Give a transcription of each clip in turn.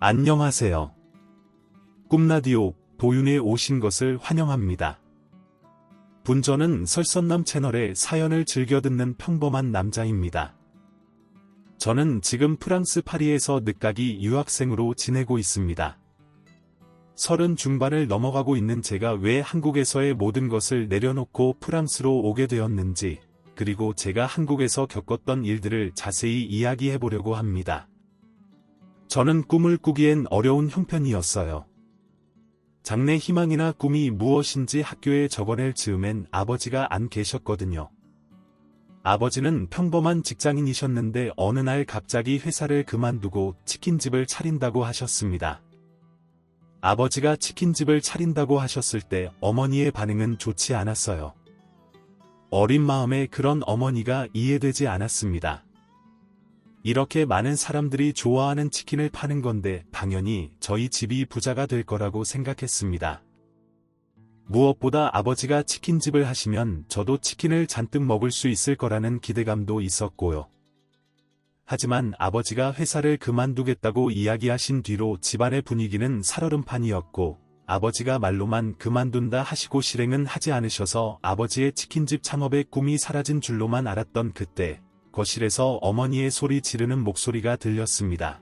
안녕하세요. 꿈라디오 도윤에 오신 것을 환영합니다. 분저는 설선남 채널의 사연을 즐겨 듣는 평범한 남자입니다. 저는 지금 프랑스 파리에서 늦가기 유학생으로 지내고 있습니다. 30 중반을 넘어가고 있는 제가 왜 한국에서의 모든 것을 내려놓고 프랑스로 오게 되었는지, 그리고 제가 한국에서 겪었던 일들을 자세히 이야기해 보려고 합니다. 저는 꿈을 꾸기엔 어려운 형편이었어요. 장래 희망이나 꿈이 무엇인지 학교에 적어낼 즈음엔 아버지가 안 계셨거든요. 아버지는 평범한 직장인이셨는데 어느 날 갑자기 회사를 그만두고 치킨집을 차린다고 하셨습니다. 아버지가 치킨집을 차린다고 하셨을 때 어머니의 반응은 좋지 않았어요. 어린 마음에 그런 어머니가 이해되지 않았습니다. 이렇게 많은 사람들이 좋아하는 치킨을 파는 건데 당연히 저희 집이 부자가 될 거라고 생각했습니다. 무엇보다 아버지가 치킨집을 하시면 저도 치킨을 잔뜩 먹을 수 있을 거라는 기대감도 있었고요. 하지만 아버지가 회사를 그만두겠다고 이야기하신 뒤로 집안의 분위기는 살얼음판이었고, 아버지가 말로만 그만둔다 하시고 실행은 하지 않으셔서 아버지의 치킨집 창업의 꿈이 사라진 줄로만 알았던 그때, 거실에서 어머니의 소리 지르는 목소리가 들렸습니다.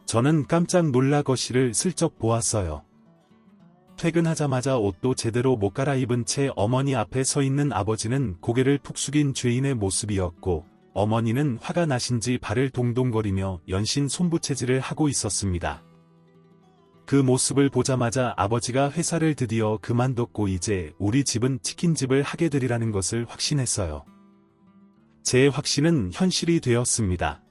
저는 깜짝 놀라 거실을 슬쩍 보았어요. 퇴근하자마자 옷도 제대로 못 갈아입은 채 어머니 앞에 서 있는 아버지는 고개를 푹 숙인 죄인의 모습이었고, 어머니는 화가 나신지 발을 동동거리며 연신 손부채질을 하고 있었습니다. 그 모습을 보자마자 아버지가 회사를 드디어 그만뒀고 이제 우리 집은 치킨집을 하게 되리라는 것을 확신했어요. 제 확신은 현실이 되었습니다.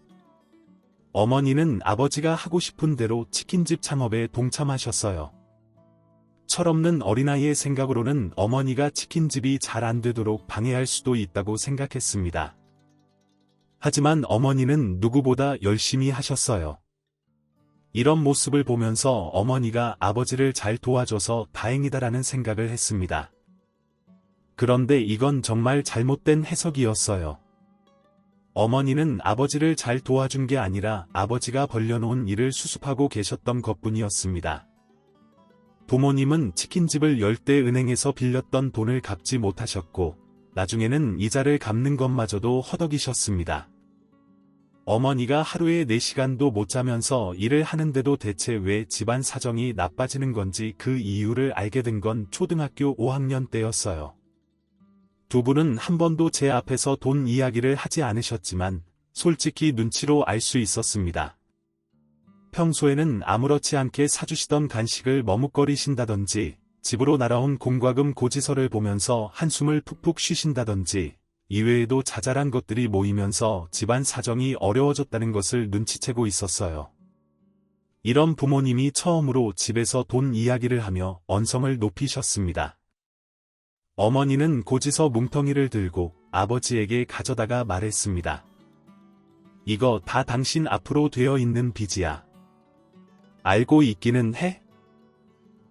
어머니는 아버지가 하고 싶은 대로 치킨집 창업에 동참하셨어요. 철없는 어린아이의 생각으로는 어머니가 치킨집이 잘 안 되도록 방해할 수도 있다고 생각했습니다. 하지만 어머니는 누구보다 열심히 하셨어요. 이런 모습을 보면서 어머니가 아버지를 잘 도와줘서 다행이다라는 생각을 했습니다. 그런데 이건 정말 잘못된 해석이었어요. 어머니는 아버지를 잘 도와준 게 아니라 아버지가 벌려놓은 일을 수습하고 계셨던 것뿐이었습니다. 부모님은 치킨집을 열 때 은행에서 빌렸던 돈을 갚지 못하셨고, 나중에는 이자를 갚는 것마저도 허덕이셨습니다. 어머니가 하루에 4시간도 못 자면서 일을 하는데도 대체 왜 집안 사정이 나빠지는 건지 그 이유를 알게 된 건 초등학교 5학년 때였어요. 두 분은 한 번도 제 앞에서 돈 이야기를 하지 않으셨지만 솔직히 눈치로 알 수 있었습니다. 평소에는 아무렇지 않게 사주시던 간식을 머뭇거리신다든지, 집으로 날아온 공과금 고지서를 보면서 한숨을 푹푹 쉬신다든지, 이외에도 자잘한 것들이 모이면서 집안 사정이 어려워졌다는 것을 눈치채고 있었어요. 이런 부모님이 처음으로 집에서 돈 이야기를 하며 언성을 높이셨습니다. 어머니는 고지서 뭉텅이를 들고 아버지에게 가져다가 말했습니다. 이거 다 당신 앞으로 되어 있는 빚이야. 알고 있기는 해?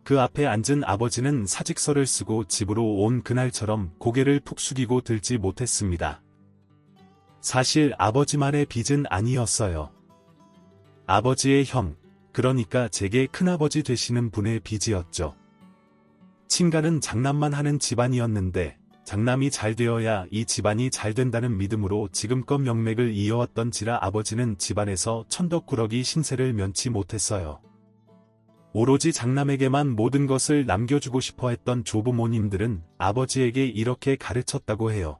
그 앞에 앉은 아버지는 사직서를 쓰고 집으로 온 그날처럼 고개를 푹 숙이고 들지 못했습니다. 사실 아버지만의 빚은 아니었어요. 아버지의 형, 그러니까 제게 큰아버지 되시는 분의 빚이었죠. 친가는 장남만 하는 집안이었는데, 장남이 잘 되어야 이 집안이 잘 된다는 믿음으로 지금껏 명맥을 이어왔던지라 아버지는 집안에서 천덕꾸러기 신세를 면치 못했어요. 오로지 장남에게만 모든 것을 남겨주고 싶어 했던 조부모님들은 아버지에게 이렇게 가르쳤다고 해요.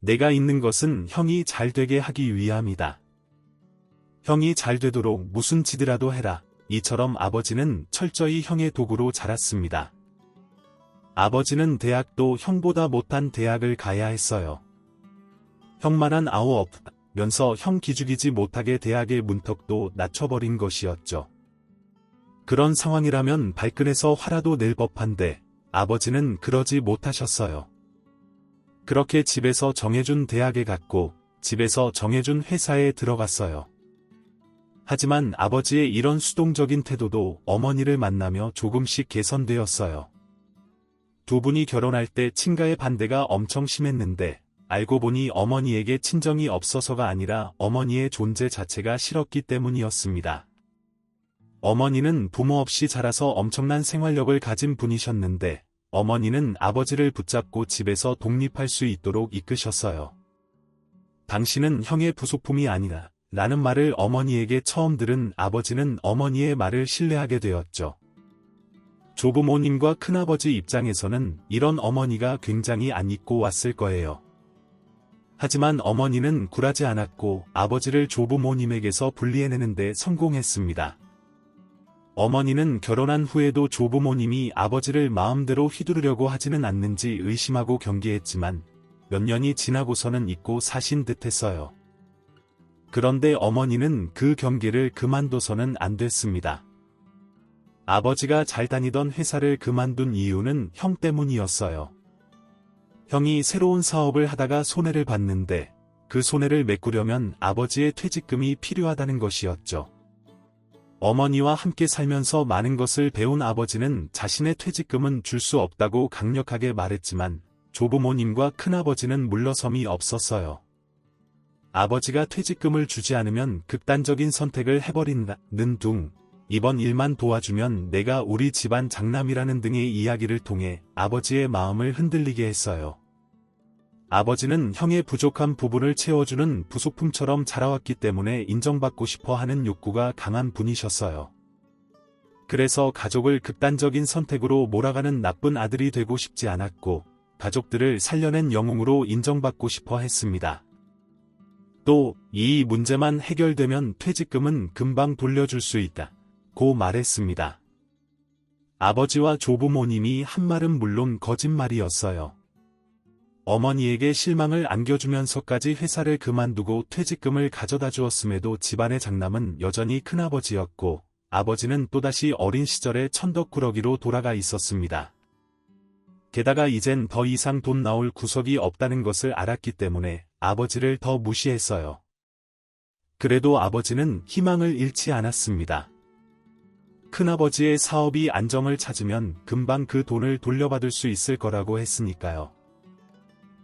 내가 있는 것은 형이 잘 되게 하기 위함이다. 형이 잘 되도록 무슨 짓이라도 해라. 이처럼 아버지는 철저히 형의 도구로 자랐습니다. 아버지는 대학도 형보다 못한 대학을 가야 했어요. 형만한 아우 없면서 형 기죽이지 못하게 대학의 문턱도 낮춰버린 것이었죠. 그런 상황이라면 발끈해서 화라도 낼 법한데 아버지는 그러지 못하셨어요. 그렇게 집에서 정해준 대학에 갔고 집에서 정해준 회사에 들어갔어요. 하지만 아버지의 이런 수동적인 태도도 어머니를 만나며 조금씩 개선되었어요. 두 분이 결혼할 때 친가의 반대가 엄청 심했는데 알고 보니 어머니에게 친정이 없어서가 아니라 어머니의 존재 자체가 싫었기 때문이었습니다. 어머니는 부모 없이 자라서 엄청난 생활력을 가진 분이셨는데 어머니는 아버지를 붙잡고 집에서 독립할 수 있도록 이끄셨어요. 당신은 형의 부속품이 아니다 라는 말을 어머니에게 처음 들은 아버지는 어머니의 말을 신뢰하게 되었죠. 조부모님과 큰아버지 입장에서는 이런 어머니가 굉장히 안 잊고 왔을 거예요. 하지만 어머니는 굴하지 않았고 아버지를 조부모님에게서 분리해내는 데 성공했습니다. 어머니는 결혼한 후에도 조부모님이 아버지를 마음대로 휘두르려고 하지는 않는지 의심하고 경계했지만 몇 년이 지나고서는 잊고 사신 듯 했어요. 그런데 어머니는 그 경계를 그만둬서는 안 됐습니다. 아버지가 잘 다니던 회사를 그만둔 이유는 형 때문이었어요. 형이 새로운 사업을 하다가 손해를 봤는데 그 손해를 메꾸려면 아버지의 퇴직금이 필요하다는 것이었죠. 어머니와 함께 살면서 많은 것을 배운 아버지는 자신의 퇴직금은 줄 수 없다고 강력하게 말했지만 조부모님과 큰아버지는 물러섬이 없었어요. 아버지가 퇴직금을 주지 않으면 극단적인 선택을 해버린다는 둥, 이번 일만 도와주면 내가 우리 집안 장남이라는 등의 이야기를 통해 아버지의 마음을 흔들리게 했어요. 아버지는 형의 부족한 부분을 채워주는 부속품처럼 자라왔기 때문에 인정받고 싶어 하는 욕구가 강한 분이셨어요. 그래서 가족을 극단적인 선택으로 몰아가는 나쁜 아들이 되고 싶지 않았고 가족들을 살려낸 영웅으로 인정받고 싶어 했습니다. 또 이 문제만 해결되면 퇴직금은 금방 돌려줄 수 있다고 말했습니다. 아버지와 조부모님이 한 말은 물론 거짓말이었어요. 어머니에게 실망을 안겨주면서까지 회사를 그만두고 퇴직금을 가져다 주었음에도 집안의 장남은 여전히 큰아버지였고 아버지는 또다시 어린 시절의 천덕꾸러기로 돌아가 있었습니다. 게다가 이젠 더 이상 돈 나올 구석이 없다는 것을 알았기 때문에 아버지를 더 무시했어요. 그래도 아버지는 희망을 잃지 않았습니다. 큰아버지의 사업이 안정을 찾으면 금방 그 돈을 돌려받을 수 있을 거라고 했으니까요.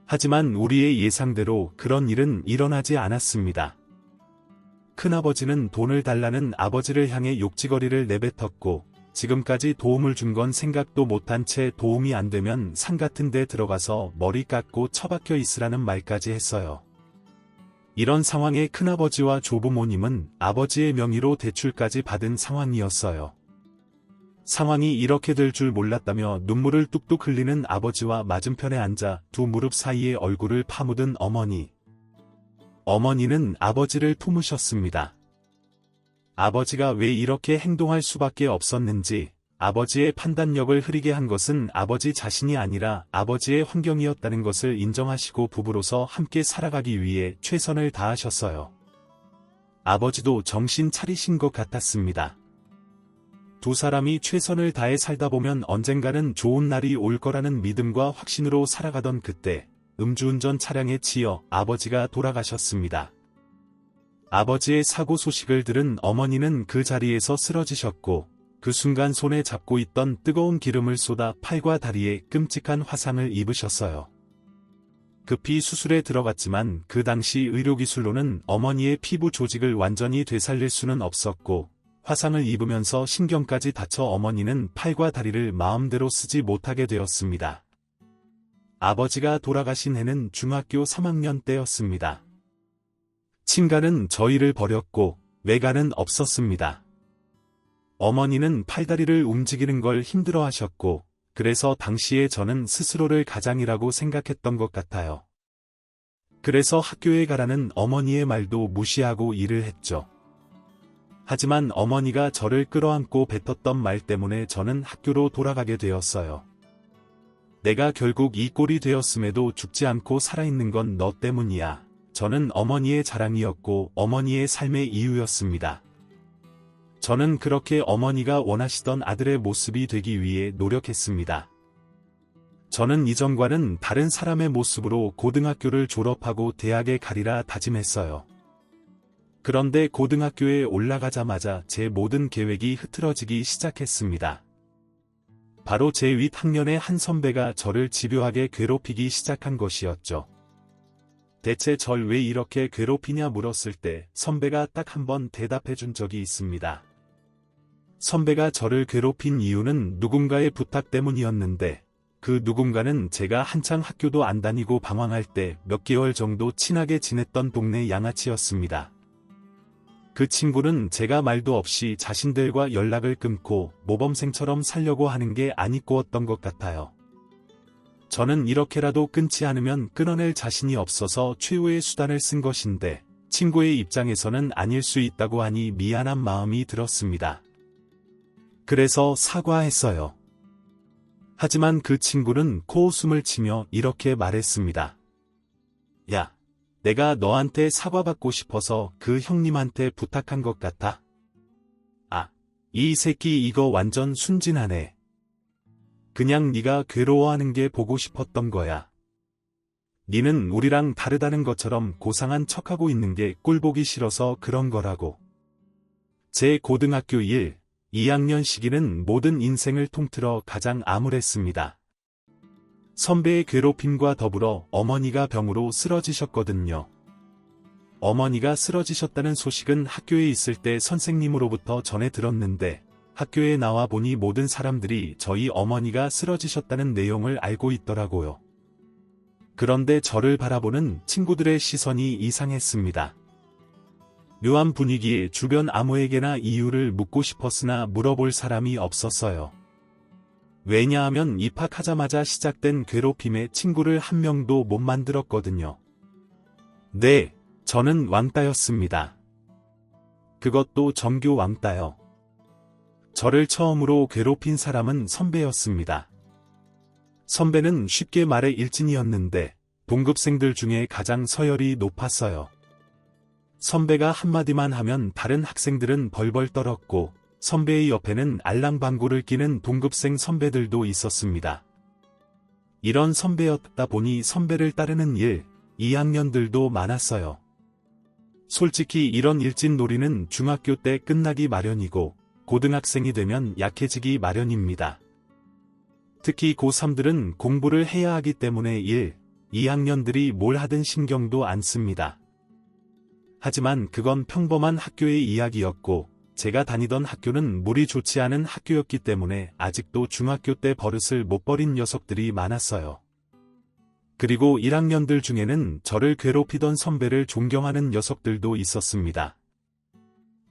하지만 우리의 예상대로 그런 일은 일어나지 않았습니다. 큰아버지는 돈을 달라는 아버지를 향해 욕지거리를 내뱉었고 지금까지 도움을 준 건 생각도 못한 채 도움이 안 되면 산 같은 데 들어가서 머리 깎고 처박혀 있으라는 말까지 했어요. 이런 상황에 큰아버지와 조부모님은 아버지의 명의로 대출까지 받은 상황이었어요. 상황이 이렇게 될 줄 몰랐다며 눈물을 뚝뚝 흘리는 아버지와 맞은편에 앉아 두 무릎 사이에 얼굴을 파묻은 어머니. 어머니는 아버지를 품으셨습니다. 아버지가 왜 이렇게 행동할 수밖에 없었는지, 아버지의 판단력을 흐리게 한 것은 아버지 자신이 아니라 아버지의 환경이었다는 것을 인정하시고 부부로서 함께 살아가기 위해 최선을 다하셨어요. 아버지도 정신 차리신 것 같았습니다. 두 사람이 최선을 다해 살다 보면 언젠가는 좋은 날이 올 거라는 믿음과 확신으로 살아가던 그때 음주운전 차량에 치여 아버지가 돌아가셨습니다. 아버지의 사고 소식을 들은 어머니는 그 자리에서 쓰러지셨고 그 순간 손에 잡고 있던 뜨거운 기름을 쏟아 팔과 다리에 끔찍한 화상을 입으셨어요. 급히 수술에 들어갔지만 그 당시 의료기술로는 어머니의 피부 조직을 완전히 되살릴 수는 없었고 화상을 입으면서 신경까지 다쳐 어머니는 팔과 다리를 마음대로 쓰지 못하게 되었습니다. 아버지가 돌아가신 해는 중학교 3학년 때였습니다. 친가는 저희를 버렸고 외가는 없었습니다. 어머니는 팔다리를 움직이는 걸 힘들어하셨고 그래서 당시에 저는 스스로를 가장이라고 생각했던 것 같아요. 그래서 학교에 가라는 어머니의 말도 무시하고 일을 했죠. 하지만 어머니가 저를 끌어안고 뱉었던 말 때문에 저는 학교로 돌아가게 되었어요. 내가 결국 이 꼴이 되었음에도 죽지 않고 살아있는 건 너 때문이야. 저는 어머니의 자랑이었고 어머니의 삶의 이유였습니다. 저는 그렇게 어머니가 원하시던 아들의 모습이 되기 위해 노력했습니다. 저는 이전과는 다른 사람의 모습으로 고등학교를 졸업하고 대학에 가리라 다짐했어요. 그런데 고등학교에 올라가자마자 제 모든 계획이 흐트러지기 시작했습니다. 바로 제 윗 학년의 한 선배가 저를 집요하게 괴롭히기 시작한 것이었죠. 대체 절 왜 이렇게 괴롭히냐 물었을 때 선배가 딱 한 번 대답해 준 적이 있습니다. 선배가 저를 괴롭힌 이유는 누군가의 부탁 때문이었는데, 그 누군가는 제가 한창 학교도 안 다니고 방황할 때 몇 개월 정도 친하게 지냈던 동네 양아치였습니다. 그 친구는 제가 말도 없이 자신들과 연락을 끊고 모범생처럼 살려고 하는 게 안 꼴었던 것 같아요. 저는 이렇게라도 끊지 않으면 끊어낼 자신이 없어서 최후의 수단을 쓴 것인데, 친구의 입장에서는 아닐 수 있다고 하니 미안한 마음이 들었습니다. 그래서 사과했어요. 하지만 그 친구는 코웃음을 치며 이렇게 말했습니다. 야, 내가 너한테 사과받고 싶어서 그 형님한테 부탁한 것 같아. 아, 이 새끼 이거 완전 순진하네. 그냥 네가 괴로워하는 게 보고 싶었던 거야. 니는 우리랑 다르다는 것처럼 고상한 척하고 있는 게 꼴보기 싫어서 그런 거라고. 제 고등학교 1, 2학년 시기는 모든 인생을 통틀어 가장 암울했습니다. 선배의 괴롭힘과 더불어 어머니가 병으로 쓰러지셨거든요. 어머니가 쓰러지셨다는 소식은 학교에 있을 때 선생님으로부터 전해 들었는데, 학교에 나와 보니 모든 사람들이 저희 어머니가 쓰러지셨다는 내용을 알고 있더라고요. 그런데 저를 바라보는 친구들의 시선이 이상했습니다. 묘한 분위기에 주변 아무에게나 이유를 묻고 싶었으나 물어볼 사람이 없었어요. 왜냐하면 입학하자마자 시작된 괴롭힘에 친구를 한 명도 못 만들었거든요. 네, 저는 왕따였습니다. 그것도 정교 왕따요. 저를 처음으로 괴롭힌 사람은 선배였습니다. 선배는 쉽게 말해 일진이었는데 동급생들 중에 가장 서열이 높았어요. 선배가 한마디만 하면 다른 학생들은 벌벌 떨었고, 선배의 옆에는 알랑방구를 끼는 동급생 선배들도 있었습니다. 이런 선배였다 보니 선배를 따르는 1, 2학년들도 많았어요. 솔직히 이런 일진놀이는 중학교 때 끝나기 마련이고, 고등학생이 되면 약해지기 마련입니다. 특히 고3들은 공부를 해야 하기 때문에 1, 2학년들이 뭘 하든 신경도 안 씁니다. 하지만 그건 평범한 학교의 이야기였고, 제가 다니던 학교는 물이 좋지 않은 학교였기 때문에 아직도 중학교 때 버릇을 못 버린 녀석들이 많았어요. 그리고 1학년들 중에는 저를 괴롭히던 선배를 존경하는 녀석들도 있었습니다.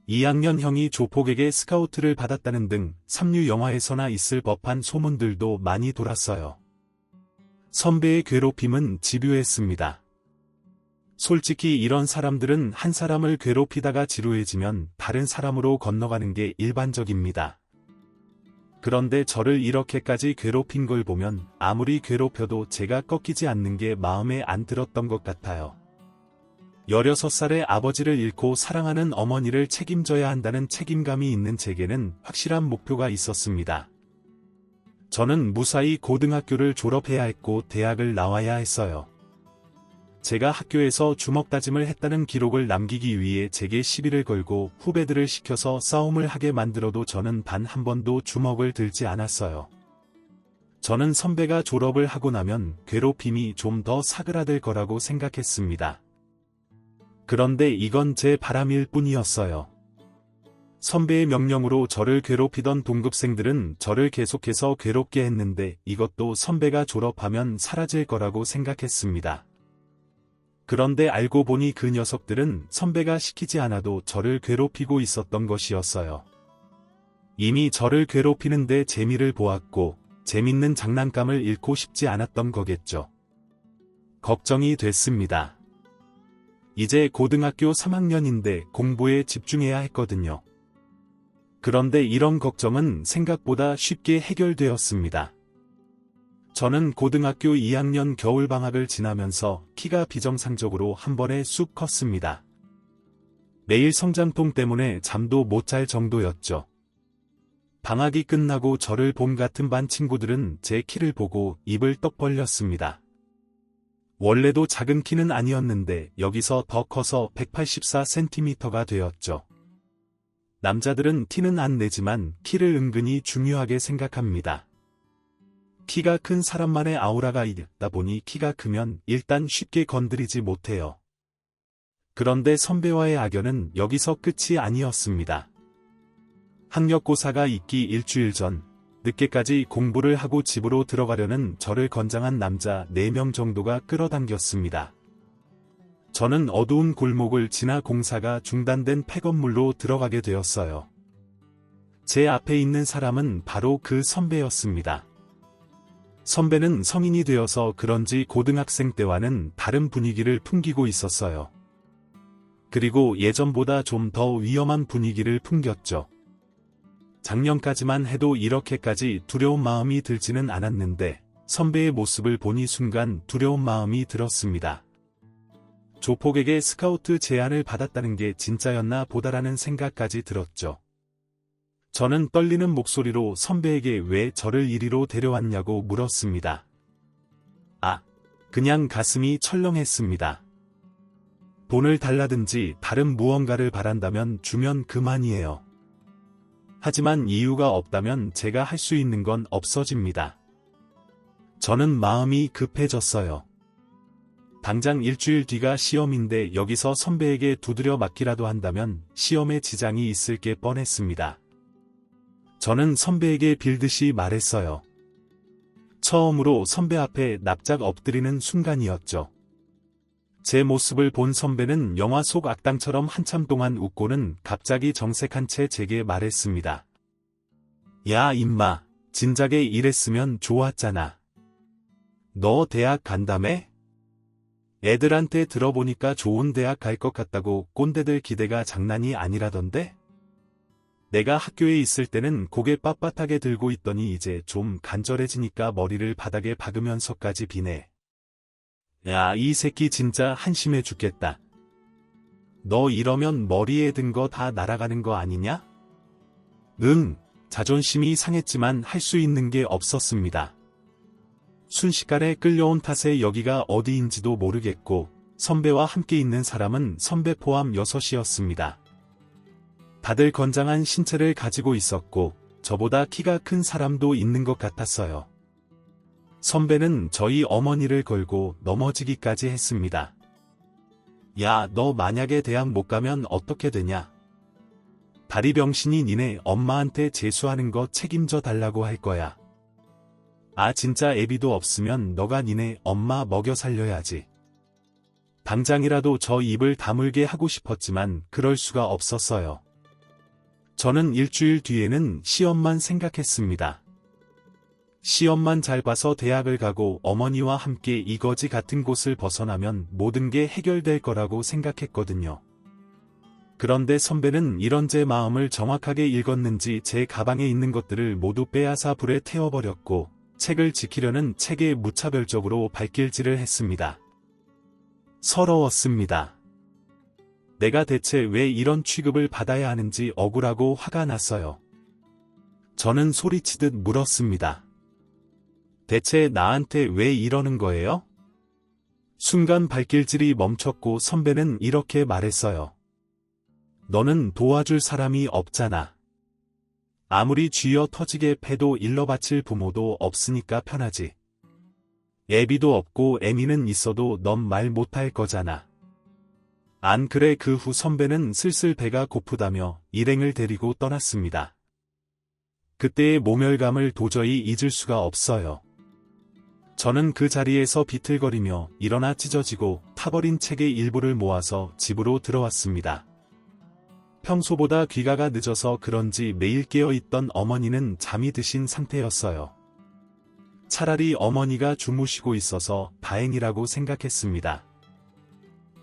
2학년 형이 조폭에게 스카우트를 받았다는 등 삼류 영화에서나 있을 법한 소문들도 많이 돌았어요. 선배의 괴롭힘은 집요했습니다. 솔직히 이런 사람들은 한 사람을 괴롭히다가 지루해지면 다른 사람으로 건너가는 게 일반적입니다. 그런데 저를 이렇게까지 괴롭힌 걸 보면 아무리 괴롭혀도 제가 꺾이지 않는 게 마음에 안 들었던 것 같아요. 16살에 아버지를 잃고 사랑하는 어머니를 책임져야 한다는 책임감이 있는 제게는 확실한 목표가 있었습니다. 저는 무사히 고등학교를 졸업해야 했고 대학을 나와야 했어요. 제가 학교에서 주먹다짐을 했다는 기록을 남기기 위해 제게 시비를 걸고 후배들을 시켜서 싸움을 하게 만들어도 저는 단 한 번도 주먹을 들지 않았어요. 저는 선배가 졸업을 하고 나면 괴롭힘이 좀 더 사그라들 거라고 생각했습니다. 그런데 이건 제 바람일 뿐이었어요. 선배의 명령으로 저를 괴롭히던 동급생들은 저를 계속해서 괴롭게 했는데 이것도 선배가 졸업하면 사라질 거라고 생각했습니다. 그런데 알고 보니 그 녀석들은 선배가 시키지 않아도 저를 괴롭히고 있었던 것이었어요. 이미 저를 괴롭히는데 재미를 보았고 재밌는 장난감을 잃고 싶지 않았던 거겠죠. 걱정이 됐습니다. 이제 고등학교 3학년인데 공부에 집중해야 했거든요. 그런데 이런 걱정은 생각보다 쉽게 해결되었습니다. 저는 고등학교 2학년 겨울방학을 지나면서 키가 비정상적으로 한 번에 쑥 컸습니다. 매일 성장통 때문에 잠도 못 잘 정도였죠. 방학이 끝나고 저를 본 같은 반 친구들은 제 키를 보고 입을 떡 벌렸습니다. 원래도 작은 키는 아니었는데 여기서 더 커서 184cm가 되었죠. 남자들은 티는 안 내지만 키를 은근히 중요하게 생각합니다. 키가 큰 사람만의 아우라가 있다 보니 키가 크면 일단 쉽게 건드리지 못해요. 그런데 선배와의 악연은 여기서 끝이 아니었습니다. 학력고사가 있기 일주일 전, 늦게까지 공부를 하고 집으로 들어가려는 저를 건장한 남자 4명 정도가 끌어당겼습니다. 저는 어두운 골목을 지나 공사가 중단된 폐건물로 들어가게 되었어요. 제 앞에 있는 사람은 바로 그 선배였습니다. 선배는 성인이 되어서 그런지 고등학생 때와는 다른 분위기를 풍기고 있었어요. 그리고 예전보다 좀 더 위험한 분위기를 풍겼죠. 작년까지만 해도 이렇게까지 두려운 마음이 들지는 않았는데 선배의 모습을 보니 순간 두려운 마음이 들었습니다. 조폭에게 스카우트 제안을 받았다는 게 진짜였나 보다라는 생각까지 들었죠. 저는 떨리는 목소리로 선배에게 왜 저를 이리로 데려왔냐고 물었습니다. 그냥 가슴이 철렁했습니다. 돈을 달라든지 다른 무언가를 바란다면 주면 그만이에요. 하지만 이유가 없다면 제가 할 수 있는 건 없어집니다. 저는 마음이 급해졌어요. 당장 일주일 뒤가 시험인데 여기서 선배에게 두드려 맞기라도 한다면 시험에 지장이 있을 게 뻔했습니다. 저는 선배에게 빌듯이 말했어요. 처음으로 선배 앞에 납작 엎드리는 순간이었죠. 제 모습을 본 선배는 영화 속 악당처럼 한참 동안 웃고는 갑자기 정색한 채 제게 말했습니다. 야 임마, 진작에 이랬으면 좋았잖아. 너 대학 간다며? 애들한테 들어보니까 좋은 대학 갈 것 같다고 꼰대들 기대가 장난이 아니라던데? 내가 학교에 있을 때는 고개 빳빳하게 들고 있더니 이제 좀 간절해지니까 머리를 바닥에 박으면서까지 비네. 야, 이 새끼 진짜 한심해 죽겠다. 너 이러면 머리에 든 거 다 날아가는 거 아니냐? 자존심이 상했지만 할 수 있는 게 없었습니다. 순식간에 끌려온 탓에 여기가 어디인지도 모르겠고 선배와 함께 있는 사람은 선배 포함 6이었습니다. 다들 건장한 신체를 가지고 있었고 저보다 키가 큰 사람도 있는 것 같았어요. 선배는 저희 어머니를 걸고 넘어지기까지 했습니다. 야, 너 만약에 대학 못 가면 어떻게 되냐? 다리병신이 니네 엄마한테 재수하는 거 책임져 달라고 할 거야. 진짜 애비도 없으면 너가 니네 엄마 먹여 살려야지. 당장이라도 저 입을 다물게 하고 싶었지만 그럴 수가 없었어요. 저는 일주일 뒤에는 시험만 생각했습니다. 시험만 잘 봐서 대학을 가고 어머니와 함께 이거지 같은 곳을 벗어나면 모든 게 해결될 거라고 생각했거든요. 그런데 선배는 이런 제 마음을 정확하게 읽었는지 제 가방에 있는 것들을 모두 빼앗아 불에 태워버렸고 책을 지키려는 책에 무차별적으로 발길질을 했습니다. 서러웠습니다. 내가 대체 왜 이런 취급을 받아야 하는지 억울하고 화가 났어요. 저는 소리치듯 물었습니다. 대체 나한테 왜 이러는 거예요? 순간 발길질이 멈췄고 선배는 이렇게 말했어요. 너는 도와줄 사람이 없잖아. 아무리 쥐어 터지게 패도 일러바칠 부모도 없으니까 편하지. 애비도 없고 애미는 있어도 넌 말 못할 거잖아. 안 그래? 그 후 선배는 슬슬 배가 고프다며 일행을 데리고 떠났습니다. 그때의 모멸감을 도저히 잊을 수가 없어요. 저는 그 자리에서 비틀거리며 일어나 찢어지고 타버린 책의 일부를 모아서 집으로 들어왔습니다. 평소보다 귀가가 늦어서 그런지 매일 깨어있던 어머니는 잠이 드신 상태였어요. 차라리 어머니가 주무시고 있어서 다행이라고 생각했습니다.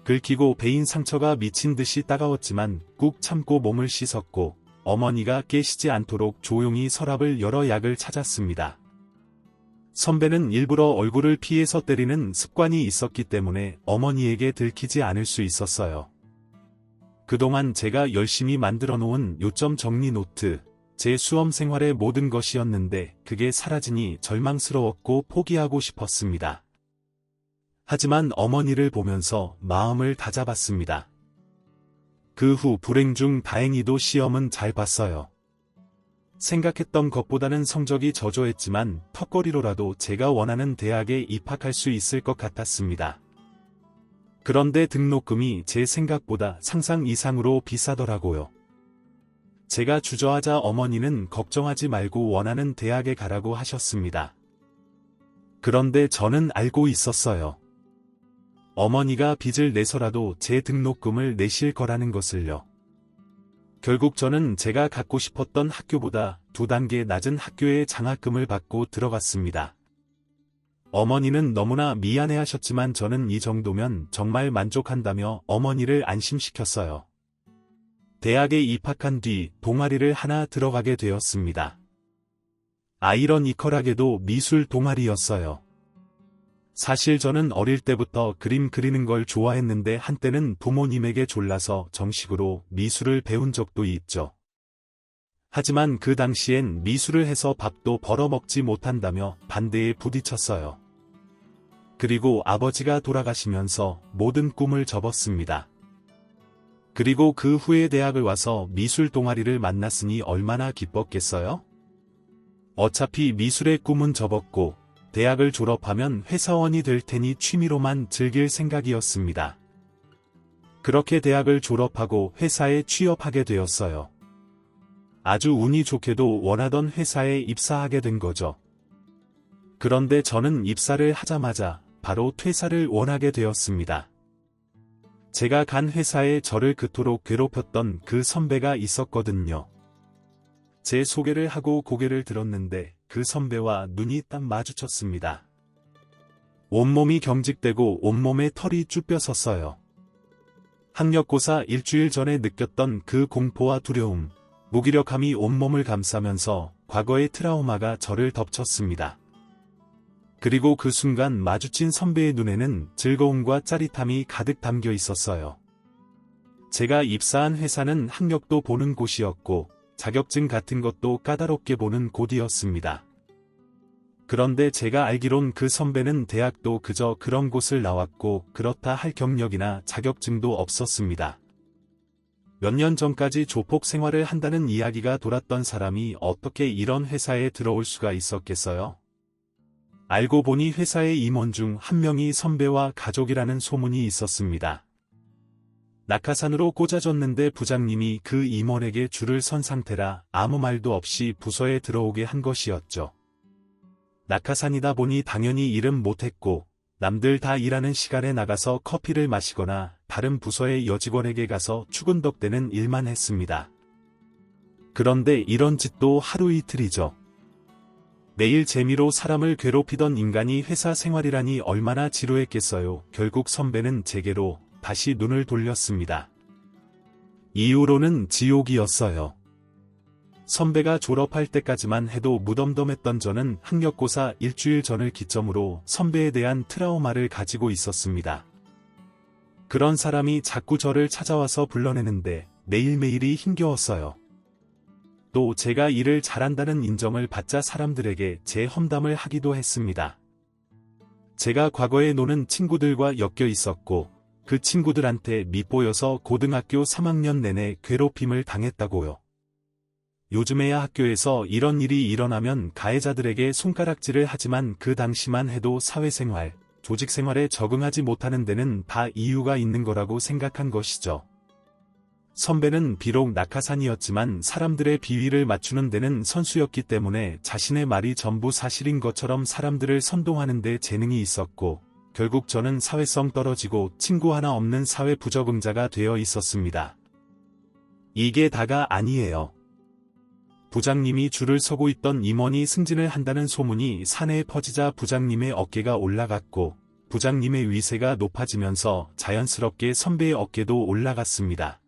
긁히고 베인 상처가 미친 듯이 따가웠지만 꾹 참고 몸을 씻었고 어머니가 깨시지 않도록 조용히 서랍을 열어 약을 찾았습니다. 선배는 일부러 얼굴을 피해서 때리는 습관이 있었기 때문에 어머니에게 들키지 않을 수 있었어요. 그동안 제가 열심히 만들어 놓은 요점 정리 노트, 제 수험 생활의 모든 것이었는데 그게 사라지니 절망스러웠고 포기하고 싶었습니다. 하지만 어머니를 보면서 마음을 다잡았습니다. 그 후 불행 중 다행히도 시험은 잘 봤어요. 생각했던 것보다는 성적이 저조했지만 턱걸이로라도 제가 원하는 대학에 입학할 수 있을 것 같았습니다. 그런데 등록금이 제 생각보다 상상 이상으로 비싸더라고요. 제가 주저하자 어머니는 걱정하지 말고 원하는 대학에 가라고 하셨습니다. 그런데 저는 알고 있었어요. 어머니가 빚을 내서라도 제 등록금을 내실 거라는 것을요. 결국 저는 제가 갖고 싶었던 학교보다 2단계 낮은 학교에 장학금을 받고 들어갔습니다. 어머니는 너무나 미안해하셨지만 저는 이 정도면 정말 만족한다며 어머니를 안심시켰어요. 대학에 입학한 뒤 동아리를 하나 들어가게 되었습니다. 아이러니컬하게도 미술 동아리였어요. 사실 저는 어릴 때부터 그림 그리는 걸 좋아했는데 한때는 부모님에게 졸라서 정식으로 미술을 배운 적도 있죠. 하지만 그 당시엔 미술을 해서 밥도 벌어먹지 못한다며 반대에 부딪혔어요. 그리고 아버지가 돌아가시면서 모든 꿈을 접었습니다. 그리고 그 후에 대학을 와서 미술 동아리를 만났으니 얼마나 기뻤겠어요? 어차피 미술의 꿈은 접었고 대학을 졸업하면 회사원이 될 테니 취미로만 즐길 생각이었습니다. 그렇게 대학을 졸업하고 회사에 취업하게 되었어요. 아주 운이 좋게도 원하던 회사에 입사하게 된 거죠. 그런데 저는 입사를 하자마자 바로 퇴사를 원하게 되었습니다. 제가 간 회사에 저를 그토록 괴롭혔던 그 선배가 있었거든요. 제 소개를 하고 고개를 들었는데 그 선배와 눈이 딱 마주쳤습니다. 온몸이 경직되고 온몸에 털이 쭈뼛었어요. 학력고사 일주일 전에 느꼈던 그 공포와 두려움, 무기력함이 온몸을 감싸면서 과거의 트라우마가 저를 덮쳤습니다. 그리고 그 순간 마주친 선배의 눈에는 즐거움과 짜릿함이 가득 담겨 있었어요. 제가 입사한 회사는 학력도 보는 곳이었고 자격증 같은 것도 까다롭게 보는 곳이었습니다. 그런데 제가 알기론 그 선배는 대학도 그저 그런 곳을 나왔고 그렇다 할 경력이나 자격증도 없었습니다. 몇 년 전까지 조폭 생활을 한다는 이야기가 돌았던 사람이 어떻게 이런 회사에 들어올 수가 있었겠어요? 알고 보니 회사의 임원 중 한 명이 선배와 가족이라는 소문이 있었습니다. 낙하산으로 꽂아줬는데 부장님이 그 임원에게 줄을 선 상태라 아무 말도 없이 부서에 들어오게 한 것이었죠. 낙하산이다 보니 당연히 일은 못했고 남들 다 일하는 시간에 나가서 커피를 마시거나 다른 부서의 여직원에게 가서 추근덕대는 일만 했습니다. 그런데 이런 짓도 하루 이틀이죠. 매일 재미로 사람을 괴롭히던 인간이 회사 생활이라니 얼마나 지루했겠어요. 결국 선배는 제게로 다시 눈을 돌렸습니다. 이후로는 지옥이었어요. 선배가 졸업할 때까지만 해도 무덤덤했던 저는 학력고사 일주일 전을 기점으로 선배에 대한 트라우마를 가지고 있었습니다. 그런 사람이 자꾸 저를 찾아와서 불러내는데 매일매일이 힘겨웠어요. 또 제가 일을 잘한다는 인정을 받자 사람들에게 제 험담을 하기도 했습니다. 제가 과거에 노는 친구들과 엮여 있었고 그 친구들한테 밉보여서 고등학교 3학년 내내 괴롭힘을 당했다고요. 요즘에야 학교에서 이런 일이 일어나면 가해자들에게 손가락질을 하지만 그 당시만 해도 사회생활, 조직생활에 적응하지 못하는 데는 다 이유가 있는 거라고 생각한 것이죠. 선배는 비록 낙하산이었지만 사람들의 비위를 맞추는 데는 선수였기 때문에 자신의 말이 전부 사실인 것처럼 사람들을 선동하는 데 재능이 있었고 결국 저는 사회성 떨어지고 친구 하나 없는 사회 부적응자가 되어 있었습니다. 이게 다가 아니에요. 부장님이 줄을 서고 있던 임원이 승진을 한다는 소문이 사내에 퍼지자 부장님의 어깨가 올라갔고 부장님의 위세가 높아지면서 자연스럽게 선배의 어깨도 올라갔습니다.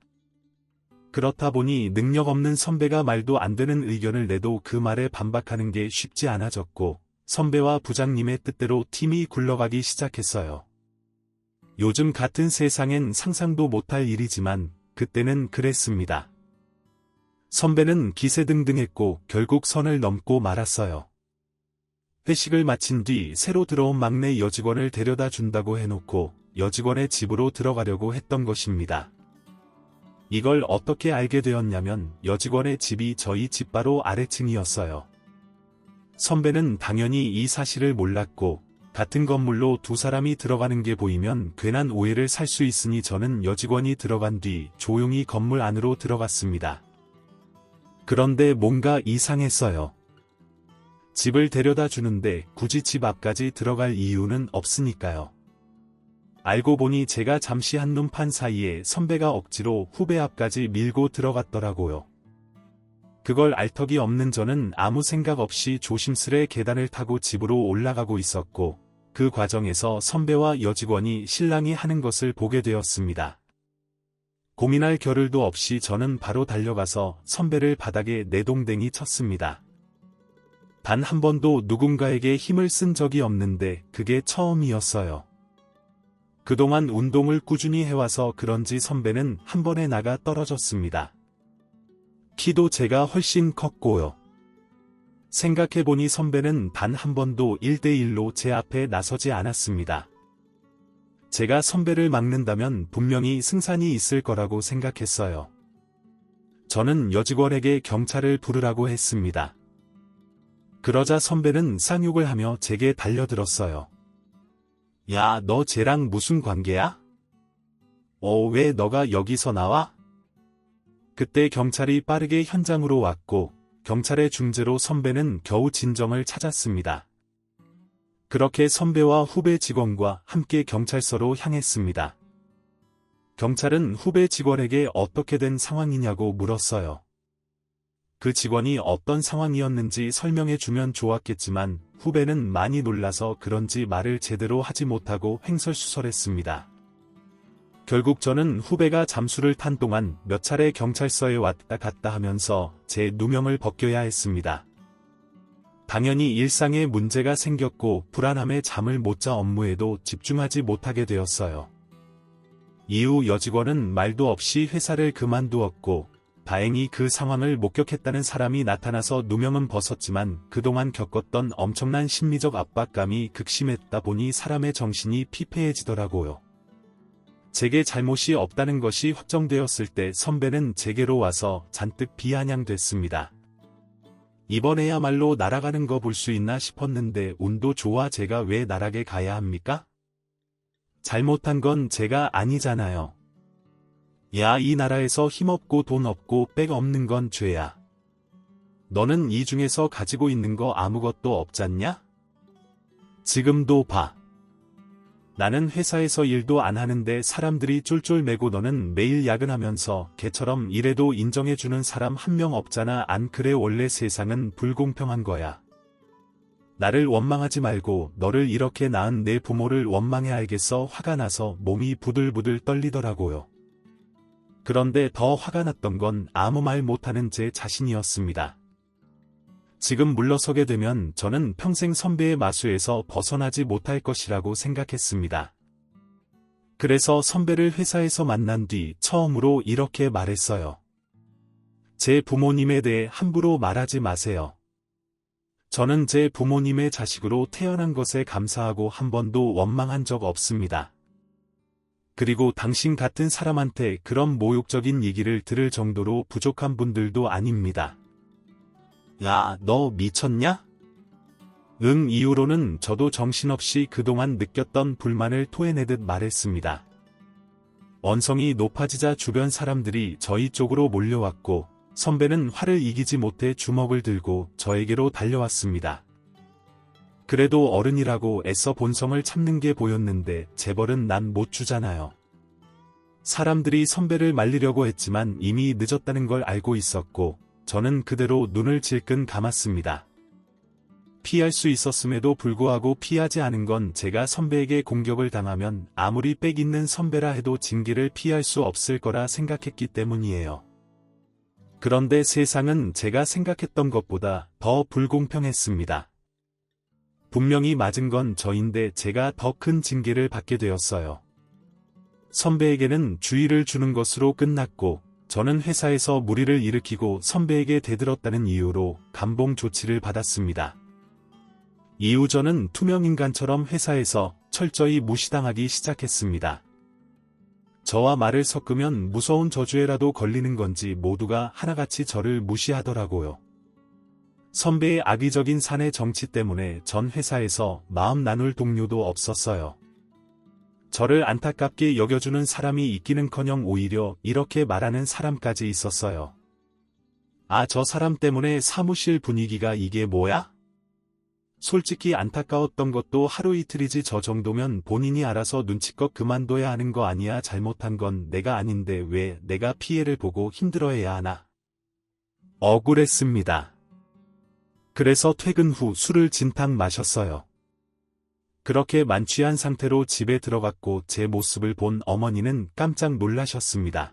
그렇다 보니 능력 없는 선배가 말도 안 되는 의견을 내도 그 말에 반박하는 게 쉽지 않아졌고 선배와 부장님의 뜻대로 팀이 굴러가기 시작했어요. 요즘 같은 세상엔 상상도 못할 일이지만 그때는 그랬습니다. 선배는 기세등등했고 결국 선을 넘고 말았어요. 회식을 마친 뒤 새로 들어온 막내 여직원을 데려다 준다고 해놓고 여직원의 집으로 들어가려고 했던 것입니다. 이걸 어떻게 알게 되었냐면 여직원의 집이 저희 집 바로 아래층이었어요. 선배는 당연히 이 사실을 몰랐고 같은 건물로 두 사람이 들어가는 게 보이면 괜한 오해를 살 수 있으니 저는 여직원이 들어간 뒤 조용히 건물 안으로 들어갔습니다. 그런데 뭔가 이상했어요. 집을 데려다 주는데 굳이 집 앞까지 들어갈 이유는 없으니까요. 알고 보니 제가 잠시 한눈판 사이에 선배가 억지로 후배 앞까지 밀고 들어갔더라고요. 그걸 알 턱이 없는 저는 아무 생각 없이 조심스레 계단을 타고 집으로 올라가고 있었고, 그 과정에서 선배와 여직원이 실랑이 하는 것을 보게 되었습니다. 고민할 겨를도 없이 저는 바로 달려가서 선배를 바닥에 내동댕이 쳤습니다. 단 한 번도 누군가에게 힘을 쓴 적이 없는데 그게 처음이었어요. 그동안 운동을 꾸준히 해와서 그런지 선배는 한 번에 나가 떨어졌습니다. 키도 제가 훨씬 컸고요. 생각해보니 선배는 단 한 번도 1대1로 제 앞에 나서지 않았습니다. 제가 선배를 막는다면 분명히 승산이 있을 거라고 생각했어요. 저는 여직원에게 경찰을 부르라고 했습니다. 그러자 선배는 쌍욕을 하며 제게 달려들었어요. 야, 너 쟤랑 무슨 관계야? 왜 너가 여기서 나와? 그때 경찰이 빠르게 현장으로 왔고, 경찰의 중재로 선배는 겨우 진정을 찾았습니다. 그렇게 선배와 후배 직원과 함께 경찰서로 향했습니다. 경찰은 후배 직원에게 어떻게 된 상황이냐고 물었어요. 그 직원이 어떤 상황이었는지 설명해주면 좋았겠지만 후배는 많이 놀라서 그런지 말을 제대로 하지 못하고 횡설수설했습니다. 결국 저는 후배가 잠수를 탄 동안 몇 차례 경찰서에 왔다 갔다 하면서 제 누명을 벗겨야 했습니다. 당연히 일상에 문제가 생겼고 불안함에 잠을 못 자 업무에도 집중하지 못하게 되었어요. 이후 여직원은 말도 없이 회사를 그만두었고, 다행히 그 상황을 목격했다는 사람이 나타나서 누명은 벗었지만 그동안 겪었던 엄청난 심리적 압박감이 극심했다 보니 사람의 정신이 피폐해지더라고요. 제게 잘못이 없다는 것이 확정되었을 때 선배는 제게로 와서 잔뜩 비아냥됐습니다. 이번에야말로 날아가는 거 볼 수 있나 싶었는데 운도 좋아 제가 왜 날아게 가야 합니까? 잘못한 건 제가 아니잖아요. 야, 이 나라에서 힘없고 돈 없고 백 없는 건 죄야. 너는 이 중에서 가지고 있는 거 아무것도 없잖냐? 지금도 봐. 나는 회사에서 일도 안 하는데 사람들이 쫄쫄 매고 너는 매일 야근하면서 개처럼 일해도 인정해주는 사람 한 명 없잖아. 안 그래? 원래 세상은 불공평한 거야. 나를 원망하지 말고 너를 이렇게 낳은 내 부모를 원망해. 알겠어? 화가 나서 몸이 부들부들 떨리더라고요. 그런데 더 화가 났던 건 아무 말 못하는 제 자신이었습니다. 지금 물러서게 되면 저는 평생 선배의 마수에서 벗어나지 못할 것이라고 생각했습니다. 그래서 선배를 회사에서 만난 뒤 처음으로 이렇게 말했어요. 제 부모님에 대해 함부로 말하지 마세요. 저는 제 부모님의 자식으로 태어난 것에 감사하고 한 번도 원망한 적 없습니다. 그리고 당신 같은 사람한테 그런 모욕적인 얘기를 들을 정도로 부족한 분들도 아닙니다. 야, 너 미쳤냐? 이후로는 저도 정신없이 그동안 느꼈던 불만을 토해내듯 말했습니다. 언성이 높아지자 주변 사람들이 저희 쪽으로 몰려왔고, 선배는 화를 이기지 못해 주먹을 들고 저에게로 달려왔습니다. 그래도 어른이라고 애써 본성을 참는 게 보였는데 재벌은 난 못 주잖아요. 사람들이 선배를 말리려고 했지만 이미 늦었다는 걸 알고 있었고, 저는 그대로 눈을 질끈 감았습니다. 피할 수 있었음에도 불구하고 피하지 않은 건 제가 선배에게 공격을 당하면 아무리 빽 있는 선배라 해도 징계를 피할 수 없을 거라 생각했기 때문이에요. 그런데 세상은 제가 생각했던 것보다 더 불공평했습니다. 분명히 맞은 건 저인데 제가 더 큰 징계를 받게 되었어요. 선배에게는 주의를 주는 것으로 끝났고, 저는 회사에서 물의를 일으키고 선배에게 대들었다는 이유로 감봉 조치를 받았습니다. 이후 저는 투명인간처럼 회사에서 철저히 무시당하기 시작했습니다. 저와 말을 섞으면 무서운 저주에라도 걸리는 건지 모두가 하나같이 저를 무시하더라고요. 선배의 악의적인 사내 정치 때문에 전 회사에서 마음 나눌 동료도 없었어요. 저를 안타깝게 여겨주는 사람이 있기는커녕 오히려 이렇게 말하는 사람까지 있었어요. 아, 저 사람 때문에 사무실 분위기가 이게 뭐야? 솔직히 안타까웠던 것도 하루 이틀이지 저 정도면 본인이 알아서 눈치껏 그만둬야 하는 거 아니야. 잘못한 건 내가 아닌데 왜 내가 피해를 보고 힘들어해야 하나. 억울했습니다. 그래서 퇴근 후 술을 진탕 마셨어요. 그렇게 만취한 상태로 집에 들어갔고 제 모습을 본 어머니는 깜짝 놀라셨습니다.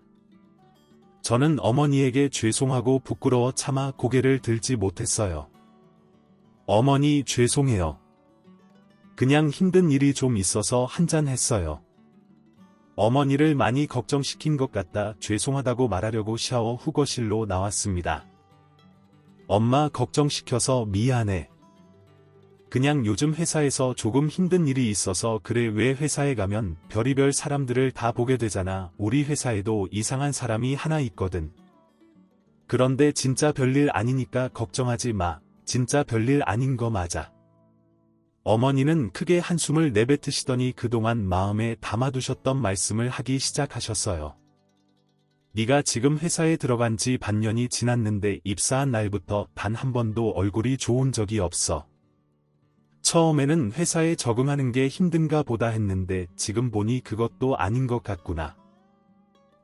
저는 어머니에게 죄송하고 부끄러워 차마 고개를 들지 못했어요. 어머니 죄송해요. 그냥 힘든 일이 좀 있어서 한잔 했어요. 어머니를 많이 걱정시킨 것 같다 죄송하다고 말하려고 샤워 후 거실로 나왔습니다. 엄마 걱정시켜서 미안해. 그냥 요즘 회사에서 조금 힘든 일이 있어서 그래. 왜 회사에 가면 별의별 사람들을 다 보게 되잖아. 우리 회사에도 이상한 사람이 하나 있거든. 그런데 진짜 별일 아니니까 걱정하지 마. 진짜 별일 아닌 거 맞아. 어머니는 크게 한숨을 내뱉으시더니 그동안 마음에 담아두셨던 말씀을 하기 시작하셨어요. 네가 지금 회사에 들어간 지 반년이 지났는데 입사한 날부터 단 한 번도 얼굴이 좋은 적이 없어. 처음에는 회사에 적응하는 게 힘든가 보다 했는데 지금 보니 그것도 아닌 것 같구나.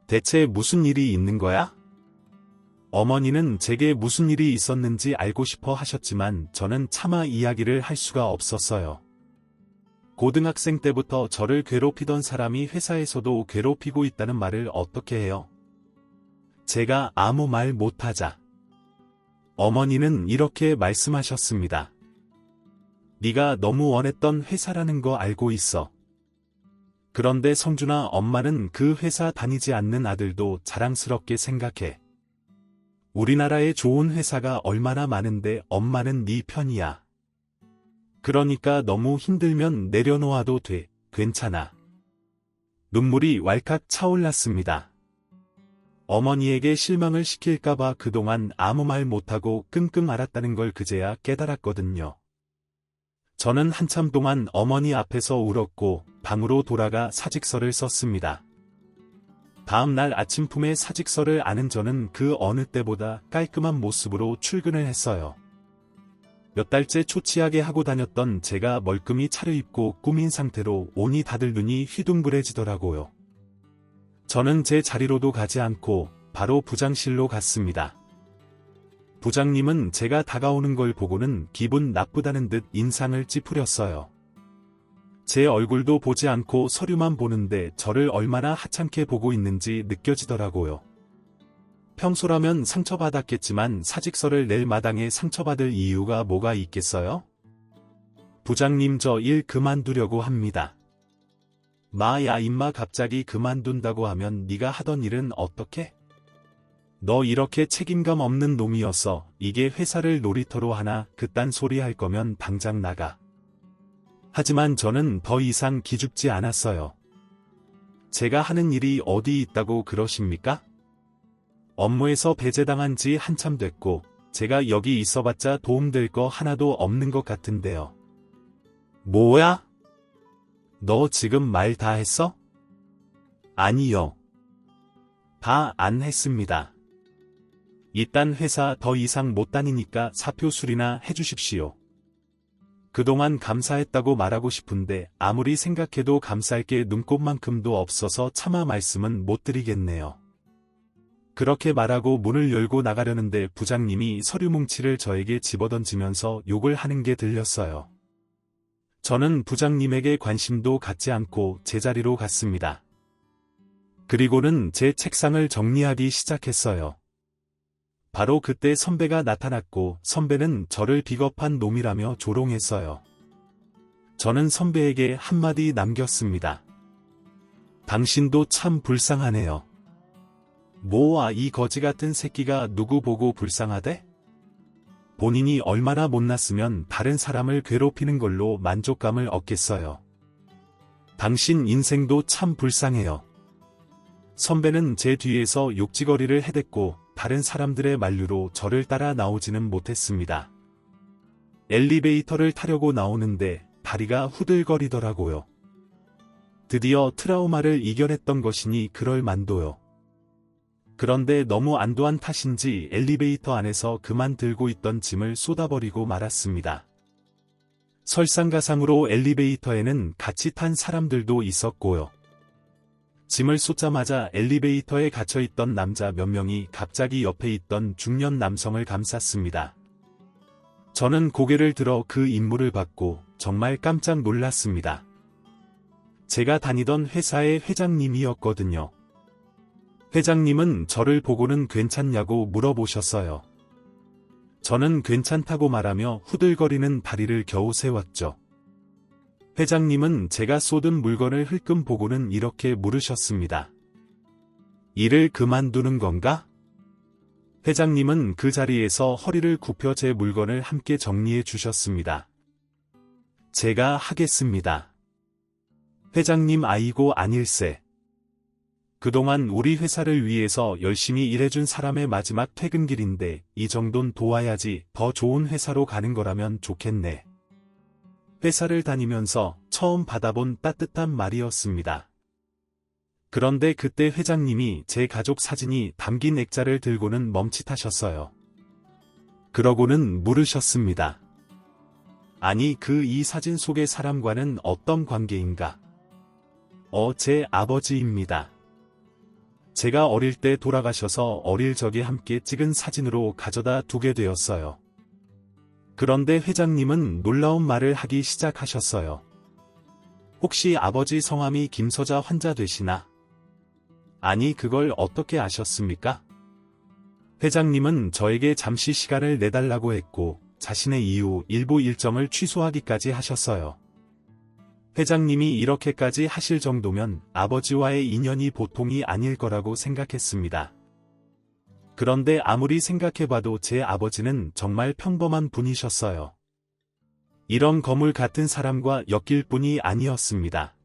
대체 무슨 일이 있는 거야? 어머니는 제게 무슨 일이 있었는지 알고 싶어 하셨지만 저는 차마 이야기를 할 수가 없었어요. 고등학생 때부터 저를 괴롭히던 사람이 회사에서도 괴롭히고 있다는 말을 어떻게 해요? 제가 아무 말 못하자 어머니는 이렇게 말씀하셨습니다. 네가 너무 원했던 회사라는 거 알고 있어. 그런데 성준아, 엄마는 그 회사 다니지 않는 아들도 자랑스럽게 생각해. 우리나라에 좋은 회사가 얼마나 많은데 엄마는 네 편이야. 그러니까 너무 힘들면 내려놓아도 돼. 괜찮아. 눈물이 왈칵 차올랐습니다. 어머니에게 실망을 시킬까봐 그동안 아무 말 못하고 끙끙 앓았다는 걸 그제야 깨달았거든요. 저는 한참 동안 어머니 앞에서 울었고 방으로 돌아가 사직서를 썼습니다. 다음 날 아침품에 사직서를 아는 저는 그 어느 때보다 깔끔한 모습으로 출근을 했어요. 몇 달째 초췌하게 하고 다녔던 제가 멀끔히 차려입고 꾸민 상태로 온이 다들 눈이 휘둥그레지더라고요. 저는 제 자리로도 가지 않고 바로 부장실로 갔습니다. 부장님은 제가 다가오는 걸 보고는 기분 나쁘다는 듯 인상을 찌푸렸어요. 제 얼굴도 보지 않고 서류만 보는데 저를 얼마나 하찮게 보고 있는지 느껴지더라고요. 평소라면 상처받았겠지만 사직서를 낼 마당에 상처받을 이유가 뭐가 있겠어요? 부장님, 저 일 그만두려고 합니다. 마야 임마, 갑자기 그만둔다고 하면 네가 하던 일은 어떻게? 너 이렇게 책임감 없는 놈이었어. 이게 회사를 놀이터로 하나? 그딴 소리 할 거면 당장 나가. 하지만 저는 더 이상 기죽지 않았어요. 제가 하는 일이 어디 있다고 그러십니까? 업무에서 배제당한 지 한참 됐고 제가 여기 있어봤자 도움될 거 하나도 없는 것 같은데요. 뭐야? 너 지금 말 다 했어? 아니요. 다 안 했습니다. 이딴 회사 더 이상 못 다니니까 사표 수리나 해주십시오. 그동안 감사했다고 말하고 싶은데 아무리 생각해도 감사할 게 눈꼽만큼도 없어서 차마 말씀은 못 드리겠네요. 그렇게 말하고 문을 열고 나가려는데 부장님이 서류 뭉치를 저에게 집어던지면서 욕을 하는 게 들렸어요. 저는 부장님에게 관심도 갖지 않고 제자리로 갔습니다. 그리고는 제 책상을 정리하기 시작했어요. 바로 그때 선배가 나타났고 선배는 저를 비겁한 놈이라며 조롱했어요. 저는 선배에게 한마디 남겼습니다. 당신도 참 불쌍하네요. 뭐야, 이 거지 같은 새끼가 누구 보고 불쌍하대? 본인이 얼마나 못났으면 다른 사람을 괴롭히는 걸로 만족감을 얻겠어요. 당신 인생도 참 불쌍해요. 선배는 제 뒤에서 욕지거리를 해댔고 다른 사람들의 만류로 저를 따라 나오지는 못했습니다. 엘리베이터를 타려고 나오는데 다리가 후들거리더라고요. 드디어 트라우마를 이겨냈던 것이니 그럴 만도요. 그런데 너무 안도한 탓인지 엘리베이터 안에서 그만 들고 있던 짐을 쏟아버리고 말았습니다. 설상가상으로 엘리베이터에는 같이 탄 사람들도 있었고요. 짐을 쏟자마자 엘리베이터에 갇혀있던 남자 몇 명이 갑자기 옆에 있던 중년 남성을 감쌌습니다. 저는 고개를 들어 그 인물을 봤고 정말 깜짝 놀랐습니다. 제가 다니던 회사의 회장님이었거든요. 회장님은 저를 보고는 괜찮냐고 물어보셨어요. 저는 괜찮다고 말하며 후들거리는 다리를 겨우 세웠죠. 회장님은 제가 쏟은 물건을 흘끔 보고는 이렇게 물으셨습니다. 일을 그만두는 건가? 회장님은 그 자리에서 허리를 굽혀 제 물건을 함께 정리해 주셨습니다. 제가 하겠습니다. 회장님 아이고 아닐세. 그동안 우리 회사를 위해서 열심히 일해준 사람의 마지막 퇴근길인데 이 정도는 도와야지 더 좋은 회사로 가는 거라면 좋겠네. 회사를 다니면서 처음 받아본 따뜻한 말이었습니다. 그런데 그때 회장님이 제 가족 사진이 담긴 액자를 들고는 멈칫하셨어요. 그러고는 물으셨습니다. 아니 이 사진 속의 사람과는 어떤 관계인가? 제 아버지입니다. 제가 어릴 때 돌아가셔서 어릴 적에 함께 찍은 사진으로 가져다 두게 되었어요. 그런데 회장님은 놀라운 말을 하기 시작하셨어요. 혹시 아버지 성함이 김서자 환자 되시나? 아니 그걸 어떻게 아셨습니까? 회장님은 저에게 잠시 시간을 내달라고 했고 자신의 이후 일부 일정을 취소하기까지 하셨어요. 회장님이 이렇게까지 하실 정도면 아버지와의 인연이 보통이 아닐 거라고 생각했습니다. 그런데 아무리 생각해봐도 제 아버지는 정말 평범한 분이셨어요. 이런 거물 같은 사람과 엮일 뿐이 아니었습니다.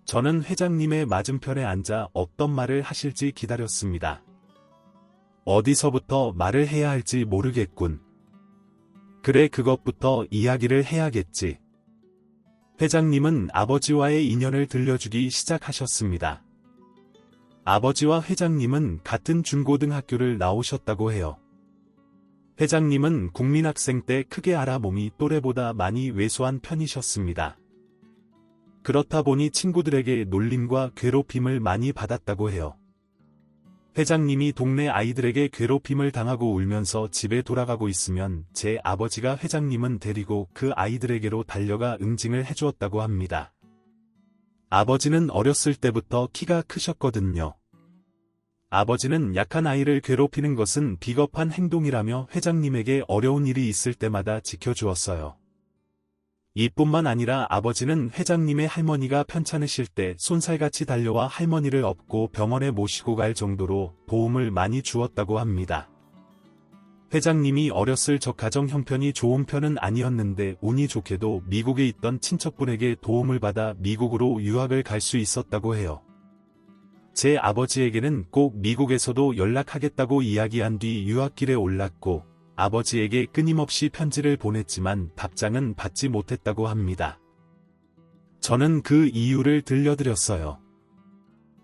저는 회장님의 맞은편에 앉아 어떤 말을 하실지 기다렸습니다. 어디서부터 말을 해야 할지 모르겠군. 그래 그것부터 이야기를 해야겠지. 회장님은 아버지와의 인연을 들려주기 시작하셨습니다. 아버지와 회장님은 같은 중고등학교를 나오셨다고 해요. 회장님은 국민학생 때 크게 알아 몸이 또래보다 많이 왜소한 편이셨습니다. 그렇다 보니 친구들에게 놀림과 괴롭힘을 많이 받았다고 해요. 회장님이 동네 아이들에게 괴롭힘을 당하고 울면서 집에 돌아가고 있으면 제 아버지가 회장님은 데리고 그 아이들에게로 달려가 응징을 해주었다고 합니다. 아버지는 어렸을 때부터 키가 크셨거든요. 아버지는 약한 아이를 괴롭히는 것은 비겁한 행동이라며 회장님에게 어려운 일이 있을 때마다 지켜주었어요. 이뿐만 아니라 아버지는 회장님의 할머니가 편찮으실 때 쏜살같이 달려와 할머니를 업고 병원에 모시고 갈 정도로 도움을 많이 주었다고 합니다. 회장님이 어렸을 적 가정 형편이 좋은 편은 아니었는데 운이 좋게도 미국에 있던 친척분에게 도움을 받아 미국으로 유학을 갈 수 있었다고 해요. 제 아버지에게는 꼭 미국에서도 연락하겠다고 이야기한 뒤 유학길에 올랐고 아버지에게 끊임없이 편지를 보냈지만 답장은 받지 못했다고 합니다. 저는 그 이유를 들려드렸어요.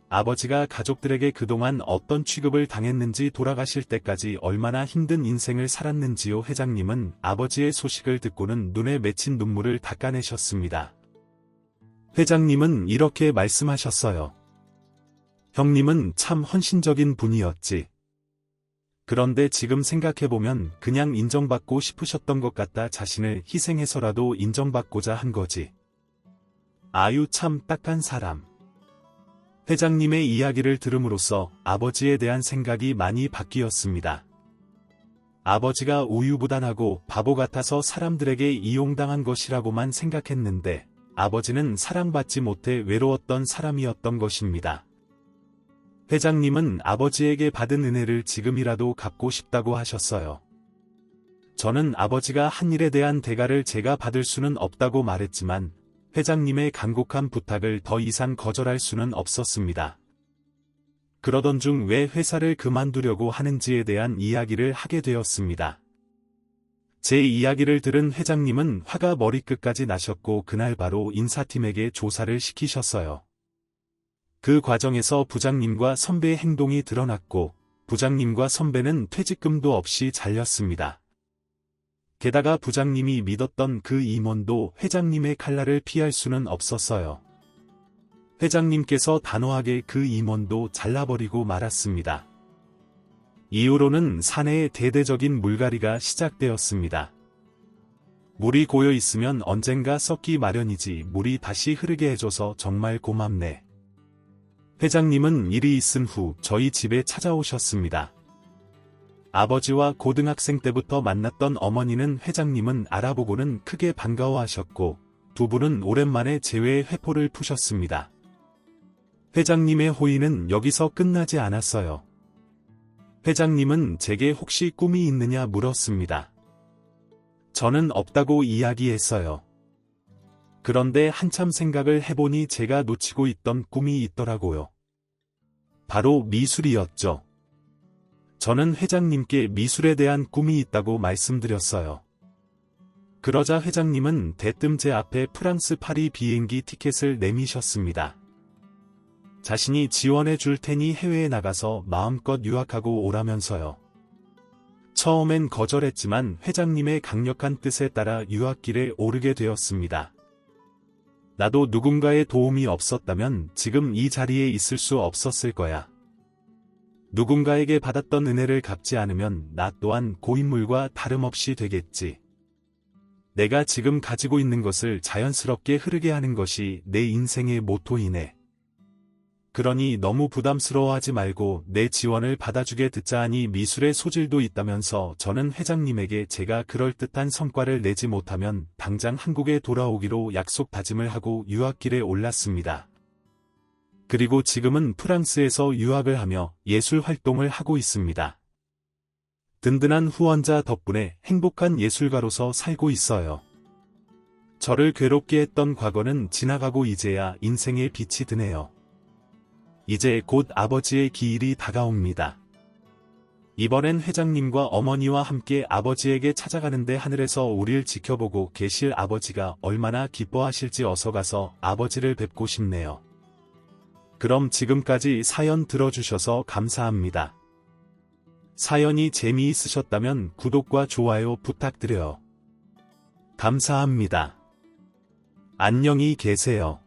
아버지가 가족들에게 그동안 어떤 취급을 당했는지 돌아가실 때까지 얼마나 힘든 인생을 살았는지요. 회장님은 아버지의 소식을 듣고는 눈에 맺힌 눈물을 닦아내셨습니다. 회장님은 이렇게 말씀하셨어요. 형님은 참 헌신적인 분이었지. 그런데 지금 생각해보면 그냥 인정받고 싶으셨던 것 같다. 자신을 희생해서라도 인정받고자 한 거지. 아유 참 딱한 사람. 회장님의 이야기를 들음으로써 아버지에 대한 생각이 많이 바뀌었습니다. 아버지가 우유부단하고 바보 같아서 사람들에게 이용당한 것이라고만 생각했는데 아버지는 사랑받지 못해 외로웠던 사람이었던 것입니다. 회장님은 아버지에게 받은 은혜를 지금이라도 갚고 싶다고 하셨어요. 저는 아버지가 한 일에 대한 대가를 제가 받을 수는 없다고 말했지만 회장님의 간곡한 부탁을 더 이상 거절할 수는 없었습니다. 그러던 중 왜 회사를 그만두려고 하는지에 대한 이야기를 하게 되었습니다. 제 이야기를 들은 회장님은 화가 머리끝까지 나셨고 그날 바로 인사팀에게 조사를 시키셨어요. 그 과정에서 부장님과 선배의 행동이 드러났고 부장님과 선배는 퇴직금도 없이 잘렸습니다. 게다가 부장님이 믿었던 그 임원도 회장님의 칼날을 피할 수는 없었어요. 회장님께서 단호하게 그 임원도 잘라버리고 말았습니다. 이후로는 사내의 대대적인 물갈이가 시작되었습니다. 물이 고여 있으면 언젠가 썩기 마련이지 물이 다시 흐르게 해줘서 정말 고맙네. 회장님은 일이 있은 후 저희 집에 찾아오셨습니다. 아버지와 고등학생 때부터 만났던 어머니는 회장님은 알아보고는 크게 반가워하셨고 두 분은 오랜만에 재회의 회포를 푸셨습니다. 회장님의 호의는 여기서 끝나지 않았어요. 회장님은 제게 혹시 꿈이 있느냐 물었습니다. 저는 없다고 이야기했어요. 그런데 한참 생각을 해보니 제가 놓치고 있던 꿈이 있더라고요. 바로 미술이었죠. 저는 회장님께 미술에 대한 꿈이 있다고 말씀드렸어요. 그러자 회장님은 대뜸 제 앞에 프랑스 파리 비행기 티켓을 내미셨습니다. 자신이 지원해 줄 테니 해외에 나가서 마음껏 유학하고 오라면서요. 처음엔 거절했지만 회장님의 강력한 뜻에 따라 유학길에 오르게 되었습니다. 나도 누군가의 도움이 없었다면 지금 이 자리에 있을 수 없었을 거야. 누군가에게 받았던 은혜를 갚지 않으면 나 또한 고인물과 다름없이 되겠지. 내가 지금 가지고 있는 것을 자연스럽게 흐르게 하는 것이 내 인생의 모토이네. 그러니 너무 부담스러워하지 말고 내 지원을 받아주게 듣자 하니 미술의 소질도 있다면서 저는 회장님에게 제가 그럴듯한 성과를 내지 못하면 당장 한국에 돌아오기로 약속 다짐을 하고 유학길에 올랐습니다. 그리고 지금은 프랑스에서 유학을 하며 예술 활동을 하고 있습니다. 든든한 후원자 덕분에 행복한 예술가로서 살고 있어요. 저를 괴롭게 했던 과거는 지나가고 이제야 인생의 빛이 드네요. 이제 곧 아버지의 기일이 다가옵니다. 이번엔 회장님과 어머니와 함께 아버지에게 찾아가는데 하늘에서 우릴 지켜보고 계실 아버지가 얼마나 기뻐하실지 어서 가서 아버지를 뵙고 싶네요. 그럼 지금까지 사연 들어주셔서 감사합니다. 사연이 재미있으셨다면 구독과 좋아요 부탁드려요. 감사합니다. 안녕히 계세요.